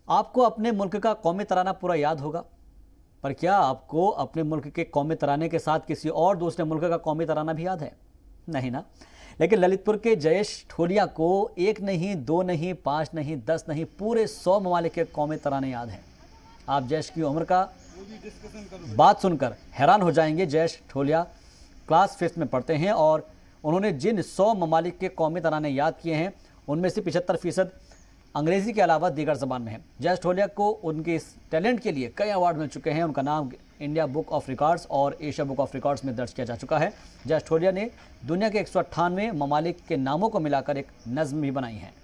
आपको अपने मुल्क का कौमी तराना पूरा याद होगा, पर क्या आपको अपने मुल्क के कौमी तराने के साथ किसी और दूसरे मुल्क का कौमी तराना भी याद है? नहीं ना। लेकिन ललितपुर के जयेश ठोलिया को एक नहीं, दो नहीं, 5 नहीं, 10 नहीं, पूरे 100 ममालिक के कौमी तराने याद हैं। आप जयेश की उम्र का बात सुनकर हैरान हो जाएंगे। जयेश ठोलिया क्लास 5th में पढ़ते हैं और उन्होंने जिन 100 ममालिक के कौमी तराने याद किए हैं उनमें से 75% अंग्रेज़ी के अलावा दीगर ज़बान में है। जयेश ठोलिया को उनके इस टैलेंट के लिए कई अवार्ड मिल चुके हैं। उनका नाम इंडिया बुक ऑफ रिकॉर्ड्स और एशिया बुक ऑफ रिकॉर्ड्स में दर्ज किया जा चुका है। जयेश ठोलिया ने दुनिया के 198 ममालिक के नामों को मिलाकर एक नज़्म भी बनाई है।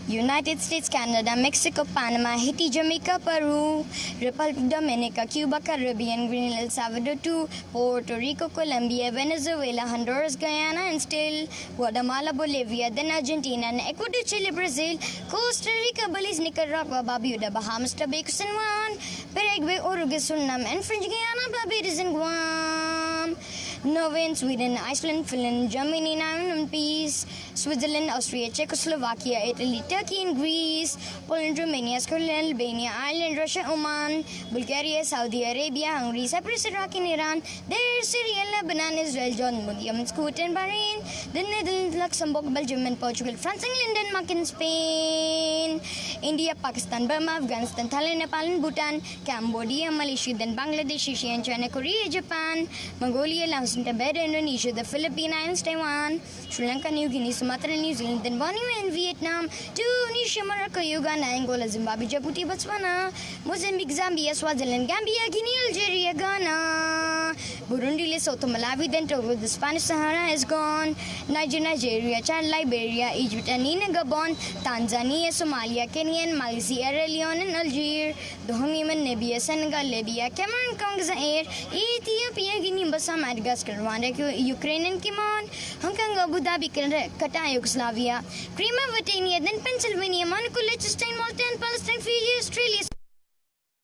United States, Canada, Mexico, Panama, Haiti, Jamaica, Peru, Republic Dominica, Cuba, Caribbean, Greenland, El Salvador, too, Puerto Rico, Colombia, Venezuela, Honduras, Guyana, and still Guatemala, Bolivia, then Argentina, and Ecuador, Chile, Brazil, Costa Rica, Belize, Nicaragua, Barbuda, Bahamas, Tobago, San Juan, Paraguay, Uruguay, Suriname, and French Guiana, Barbados, and Guam. Norway, Sweden, Iceland, Finland, Germany, and Peace, Switzerland, Austria, Czechoslovakia, Italy, Turkey, and Greece, Poland, Romania, Scotland, Albania, Ireland, Russia, Oman, Bulgaria, Saudi Arabia, Hungary, Cyprus, Iraq, and Iran, there Syria, Lebanon, Israel, Jordan, Yemen, Kuwait, and Bahrain, the Netherlands, Luxembourg, Belgium, and Portugal, France, England, Denmark, and Spain, India, Pakistan, Burma, Afghanistan, Thailand, Nepal, and Bhutan, Cambodia, Malaysia, then Bangladesh, Asia, and China, Korea, Japan, Mongolia, Laos, Tibet, Indonesia, the Philippines, Islands, Taiwan, Sri Lanka, New Guinea, Sumatra, New Zealand, then Vanuatu and Vietnam, Tunisia, Morocco, Uganda, Angola, Zimbabwe, Djibouti, Botswana, Mozambique, Zambia, Swaziland, Gambia, Guinea, Algeria, Ghana, Burundi, Lesotho, Malawi, then Togo, the Spanish Sahara is gone, Nigeria, Chad, Liberia, Egypt, Anina, Gabon, Tanzania, Somalia, Kenya, and Mali, Sierra Leone, and Algeria, Doha, Yemen, Namibia, Senegal, Libya, Cameroon, Congo, Zaire, Ethiopia, Guinea, Bissau, Madagascar, Rwanda, Ukraine, and Kimon, Hong Kong, Abu Dhabi, Qatar, Yugoslavia, Crimea, Britannia, then Pennsylvania, Monaco, Liechtenstein, Malta, and Palestine, Fiji, Australia.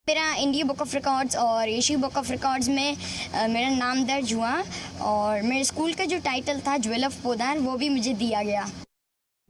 मेरा India book of records और Asia book of records में मेरा नाम दर्ज हुआ और मेरे school का जो टाइटल था ज्वेल ऑफ पोदार वो भी मुझे दिया गया।